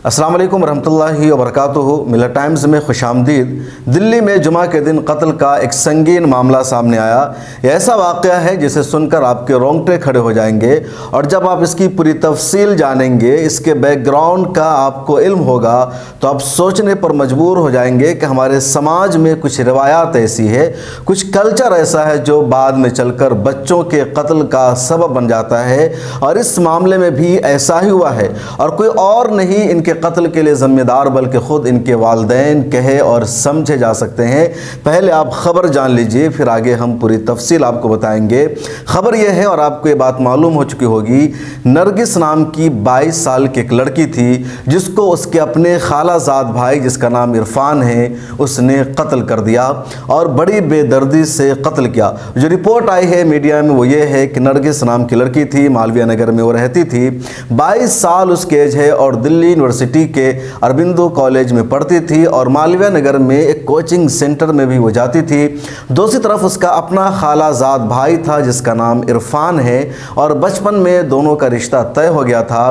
अस्सलाम वालेकुम रहमतुल्लाहि व बरकातुहू। मिलत टाइम्स में खुशामदीद। दिल्ली में जुमा के दिन कत्ल का एक संगीन मामला सामने आया। यह ऐसा वाक़या है जिसे सुनकर आपके रोंगटे खड़े हो जाएंगे और जब आप इसकी पूरी तफसील जानेंगे, इसके बैकग्राउंड का आपको इल्म होगा तो आप सोचने पर मजबूर हो जाएंगे कि हमारे समाज में कुछ रिवायात ऐसी है, कुछ कल्चर ऐसा है जो बाद में चलकर बच्चों के कत्ल का सबब बन जाता है। और इस मामले में भी ऐसा ही हुआ है और कोई और नहीं इनके कत्ल के लिए ज़िम्मेदार बल्कि ख़ुद इनके वालिदैन कहे और समझे जा सकते हैं। पहले आप ख़बर जान लीजिए, फिर आगे हम पूरी तफसील आपको बताएंगे। ख़बर यह है और आपको ये बात मालूम हो चुकी होगी, नरगिस नाम की 22 साल की एक लड़की थी जिसको उसके अपने खालाजाद भाई जिसका नाम इरफान है उसने कत्ल कर दिया और बड़ी बेदर्दी से कत्ल किया। जो रिपोर्ट आई है मीडिया में वो ये है कि नरगिस नाम की लड़की थी, मालवीय नगर में वो रहती थी, 22 साल उसकी एज है और दिल्ली यूनिवर्सिटी के अरबिंदो कॉलेज में पढ़ती थी और मालवीय नगर में एक कोचिंग सेंटर में भी वो जाती थी। दूसरी तरफ उसका अपना खालाजाद भाई था जिसका नाम इरफान है और बचपन में दोनों का रिश्ता तय हो गया था।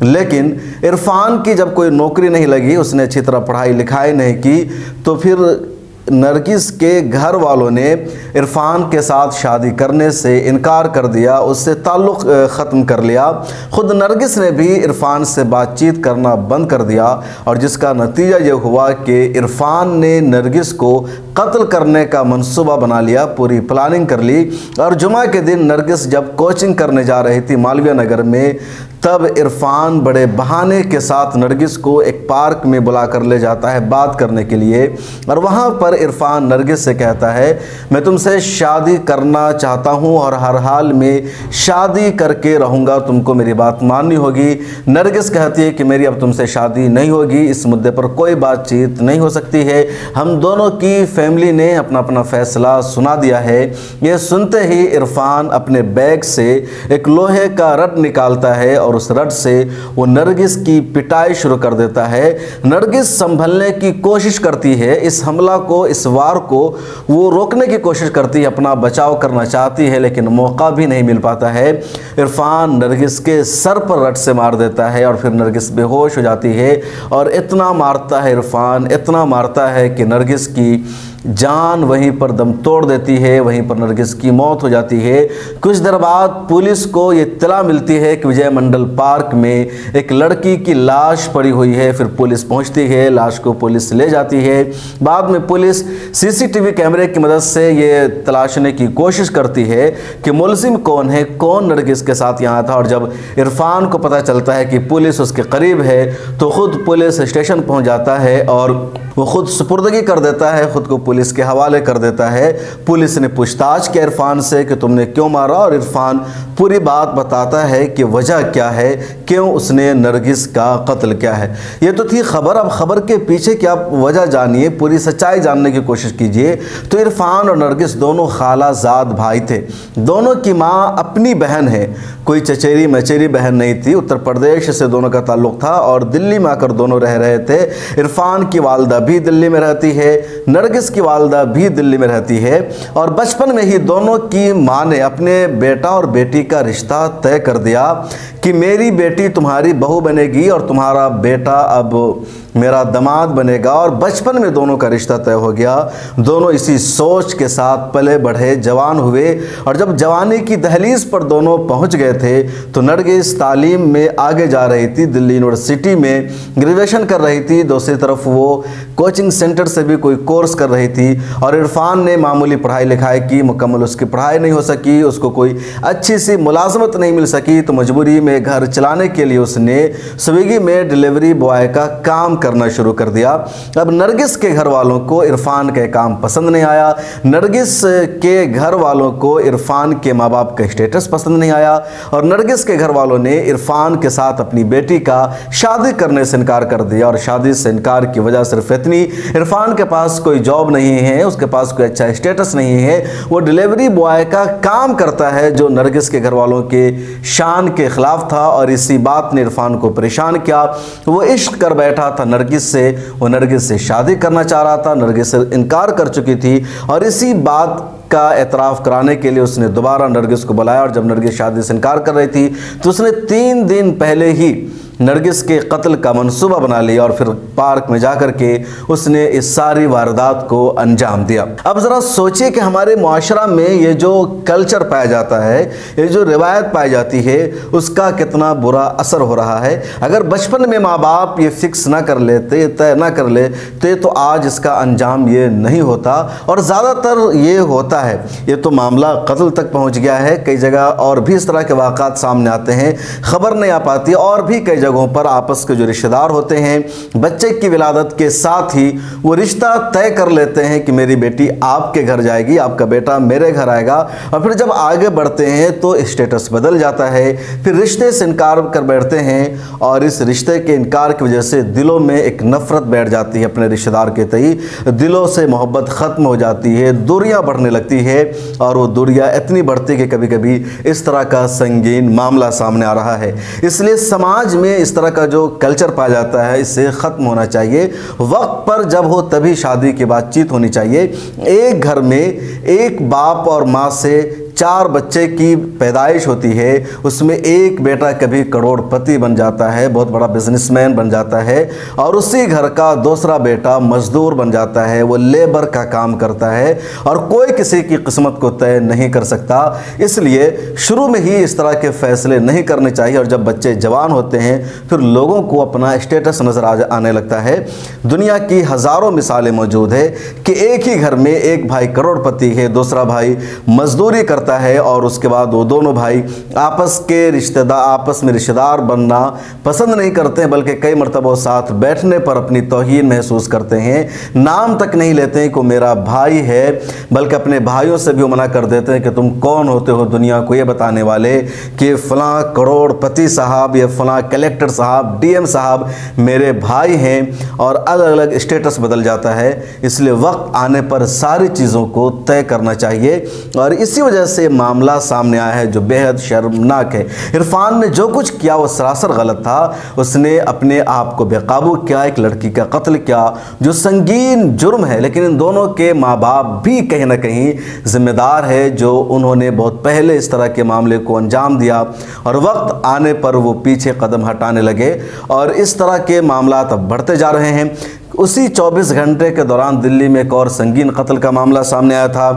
लेकिन इरफान की जब कोई नौकरी नहीं लगी, उसने अच्छी तरह पढ़ाई लिखाई नहीं की, तो फिर नरगिस के घर वालों ने इरफान के साथ शादी करने से इनकार कर दिया, उससे ताल्लुक़ ख़त्म कर लिया। ख़ुद नरगिस ने भी इरफान से बातचीत करना बंद कर दिया और जिसका नतीजा ये हुआ कि इरफान ने नरगिस को कत्ल करने का मंसूबा बना लिया, पूरी प्लानिंग कर ली। और जुमा के दिन नरगिस जब कोचिंग करने जा रही थी मालवीय नगर में, तब इरफान बड़े बहाने के साथ नरगिस को एक पार्क में बुला कर ले जाता है बात करने के लिए। और वहाँ पर इरफान नरगिस से कहता है, मैं तुमसे शादी करना चाहता हूँ और हर हाल में शादी करके रहूँगा, तुमको मेरी बात माननी होगी। नरगिस कहती है कि मेरी अब तुमसे शादी नहीं होगी, इस मुद्दे पर कोई बातचीत नहीं हो सकती है, हम दोनों की फैमिली ने अपना अपना फ़ैसला सुना दिया है। ये सुनते ही इरफान अपने बैग से एक लोहे का रड निकालता है और उस रड से वो नरगिस की पिटाई शुरू कर देता है। नरगिस संभलने की कोशिश करती है, इस हमला को, इस वार को वो रोकने की कोशिश करती है, अपना बचाव करना चाहती है, लेकिन मौका भी नहीं मिल पाता है। इरफान नरगिस के सर पर रड से मार देता है और फिर नरगिस बेहोश हो जाती है और इतना मारता है इरफान, इतना मारता है कि नरगिस की जान वहीं पर दम तोड़ देती है, वहीं पर नरगिस की मौत हो जाती है। कुछ देर बाद पुलिस को ये इत्तला मिलती है कि विजय मंडल पार्क में एक लड़की की लाश पड़ी हुई है। फिर पुलिस पहुंचती है, लाश को पुलिस ले जाती है। बाद में पुलिस सीसीटीवी कैमरे की मदद से ये तलाशने की कोशिश करती है कि मुलजिम कौन है, कौन नरगिस के साथ यहाँ था। और जब इरफान को पता चलता है कि पुलिस उसके करीब है तो ख़ुद पुलिस स्टेशन पहुँच जाता है और वो ख़ुद सुपुर्दगी कर देता है, ख़ुद को पुलिस के हवाले कर देता है। पुलिस ने पूछताछ किया इरफान से कि तुमने क्यों मारा, और इरफान पूरी बात बताता है कि वजह क्या है, क्यों उसने नरगिस का कत्ल किया है। ये तो थी खबर। अब खबर के पीछे की आप वजह जानिए, पूरी सच्चाई जानने की कोशिश कीजिए। तो इरफान और नरगिस दोनों खालाजाद भाई थे, दोनों की माँ अपनी बहन है, कोई चचेरी मचेरी बहन नहीं थी। उत्तर प्रदेश से दोनों का ताल्लुक़ था और दिल्ली में आकर दोनों रह रहे थे। इरफान की वालदा भी दिल्ली में रहती है, नरगिस की वालदा भी दिल्ली में रहती है और बचपन में ही दोनों की माँ ने अपने बेटा और बेटी का रिश्ता तय कर दिया कि मेरी बेटी तुम्हारी बहू बनेगी और तुम्हारा बेटा अब मेरा दामाद बनेगा। और बचपन में दोनों का रिश्ता तय हो गया। दोनों इसी सोच के साथ पले बढ़े, जवान हुए और जब जवानी की दहलीज पर दोनों पहुंच गए थे तो नरगिस तालीम में आगे जा रही थी, दिल्ली यूनिवर्सिटी में ग्रेजुएशन कर रही थी। दूसरी तरफ वो कोचिंग सेंटर से भी कोई कोर्स कर रही थी और इरफान ने मामूली पढ़ाई लिखाई की, मुकम्मल उसकी पढ़ाई नहीं हो सकी, उसको कोई अच्छी सी मुलाजमत नहीं मिल सकी, तो मजबूरी में घर चलाने के लिए उसने स्विगी में डिलीवरी बॉय का काम करना शुरू कर दिया। अब नरगिस के घर वालों को इरफान का काम पसंद नहीं आया, नरगिस के घर वालों को इरफान के माँ बाप का स्टेटस पसंद नहीं आया और नरगिस के घर वालों ने इरफान के साथ अपनी बेटी का शादी करने से इनकार कर दिया। और शादी से इनकार की वजह सिर्फ इतनी, इरफान के पास कोई जॉब नहीं है, उसके पास कोई अच्छा स्टेटस नहीं है, वो डिलीवरी बॉय का काम करता है जो नरगिस के घर वालों के शान के खिलाफ था। और इसी बात ने इरफान को परेशान किया। वो इश्क कर बैठा था नरगिस से, वो नरगिस से शादी करना चाह रहा था, नरगिस से इनकार कर चुकी थी और इसी बात का एतराफ़ कराने के लिए उसने दोबारा नरगिस को बुलाया। और जब नरगिस शादी से इनकार कर रही थी तो उसने 3 दिन पहले ही नरगिस के कत्ल का मंसूबा बना लिया और फिर पार्क में जाकर के उसने इस सारी वारदात को अंजाम दिया। अब ज़रा सोचिए कि हमारे मुआशरा में ये जो कल्चर पाया जाता है, ये जो रिवायत पाई जाती है, उसका कितना बुरा असर हो रहा है। अगर बचपन में माँ बाप ये फिक्स ना कर लेते, तय ना कर लेते, तो आज इसका अंजाम ये नहीं होता। और ज़्यादातर ये होता है, ये तो मामला कत्ल तक पहुँच गया है। कई जगह और भी इस तरह के वाक़ात सामने आते हैं, खबर नहीं आ पाती। और भी कई जगहों पर आपस के जो रिश्तेदार होते हैं, बच्चे की विलादत के साथ ही वो रिश्ता तय कर लेते हैं कि मेरी बेटी आपके घर जाएगी, आपका बेटा मेरे घर आएगा। और फिर जब आगे बढ़ते हैं तो स्टेटस बदल जाता है, फिर रिश्ते से इनकार कर बैठते हैं और इस रिश्ते के इनकार की वजह से दिलों में एक नफरत बैठ जाती है अपने रिश्तेदार के तई। दिलों से मोहब्बत ख़त्म हो जाती है, दूरियां बढ़ने लगती है और वो दूरियां इतनी बढ़ती कि कभी कभी इस तरह का संगीन मामला सामने आ रहा है। इसलिए समाज में इस तरह का जो कल्चर पाया जाता है, इससे ख़त्म होना चाहिए। वक्त पर जब हो तभी शादी की बातचीत होनी चाहिए। एक घर में एक बाप और माँ से 4 बच्चे की पैदाइश होती है, उसमें एक बेटा कभी करोड़पति बन जाता है, बहुत बड़ा बिजनेसमैन बन जाता है, और उसी घर का दूसरा बेटा मजदूर बन जाता है, वो लेबर का काम करता है और कोई किसी की किस्मत को तय नहीं कर सकता। इसलिए शुरू में ही इस तरह के फैसले नहीं करने चाहिए। और जब बच्चे जवान होते हैं फिर लोगों को अपना स्टेटस नज़र आने लगता है। दुनिया की हज़ारों मिसालें मौजूद है कि एक ही घर में एक भाई करोड़पति है, दूसरा भाई मजदूरी करता है और उसके बाद वो दोनों भाई आपस में रिश्तेदार बनना पसंद नहीं करते हैं, बल्कि कई मरतबा साथ बैठने पर अपनी तौहीन महसूस करते हैं। नाम तक नहीं लेते हैं कि मेरा भाई है, बल्कि अपने भाइयों से भी मना कर देते हैं कि तुम कौन होते हो दुनिया को ये बताने वाले कि फ़लाँ करोड़पति साहब या फ़लाँ कलेक्टर साहब, डीएम साहब मेरे भाई हैं। और अलग अलग स्टेटस बदल जाता है। इसलिए वक्त आने पर सारी चीज़ों को तय करना चाहिए और इसी वजह से मामला सामने आया है जो बेहद शर्मनाक है। इरफान ने जो कुछ किया वो सरासर गलत था। उसने अपने आप को बेकाबू किया, एक लड़की का कत्ल किया जो संगीन जुर्म है, लेकिन इन दोनों के माँ बाप भी कहीं ना कहीं जिम्मेदार है जो उन्होंने बहुत पहले इस तरह के मामले को अंजाम दिया और वक्त आने पर वो पीछे कदम हटाने लगे और इस तरह के मामला अब बढ़ते जा रहे हैं। उसी 24 घंटे के दौरान दिल्ली में एक और संगीन कत्ल का मामला सामने आया था।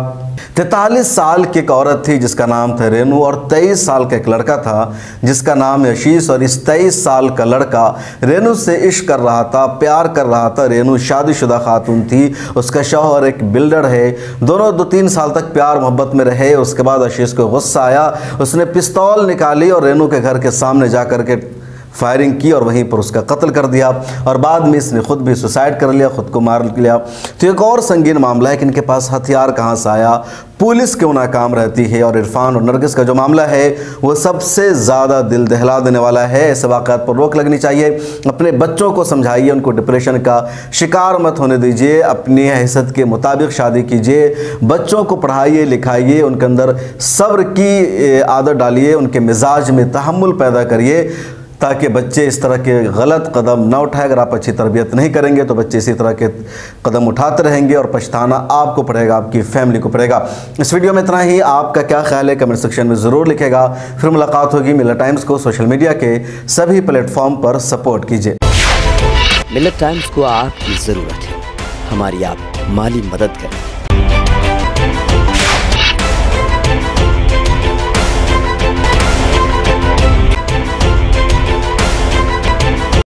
43 साल की एक औरत थी जिसका नाम था रेनू और 23 साल का एक लड़का था जिसका नाम है आशीष। और इस 23 साल का लड़का रेनू से इश्क कर रहा था, प्यार कर रहा था। रेनू शादीशुदा खातून थी, उसका शौहर एक बिल्डर है। दोनों 2-3 साल तक प्यार मोहब्बत में रहे। उसके बाद आशीष को गुस्सा आया, उसने पिस्तौल निकाली और रेनू के घर के सामने जा कर के फायरिंग की और वहीं पर उसका कत्ल कर दिया और बाद में इसने खुद भी सुसाइड कर लिया, खुद को मार लिया। तो एक और संगीन मामला है कि इनके पास हथियार कहाँ से आया, पुलिस क्यों नाकाम रहती है। और इरफान और नरगिस का जो मामला है वो सबसे ज़्यादा दिल दहला देने वाला है। ऐसे वाक़ात पर रोक लगनी चाहिए। अपने बच्चों को समझाइए, उनको डिप्रेशन का शिकार मत होने दीजिए, अपनी हैसियत के मुताबिक शादी कीजिए, बच्चों को पढ़ाइए लिखाइए, उनके अंदर सब्र की आदत डालिए, उनके मिजाज में तहम्मुल पैदा करिए ताकि बच्चे इस तरह के गलत कदम ना उठाए। अगर आप अच्छी तरबियत नहीं करेंगे तो बच्चे इसी तरह के कदम उठाते रहेंगे और पछताना आपको पड़ेगा, आपकी फैमिली को पड़ेगा। इस वीडियो में इतना ही। आपका क्या ख्याल है कमेंट सेक्शन में ज़रूर लिखेगा। फिर मुलाकात होगी। मिलत टाइम्स को सोशल मीडिया के सभी प्लेटफॉर्म पर सपोर्ट कीजिए। मिलत टाइम्स को आपकी ज़रूरत है, हमारी आप माली मदद करें।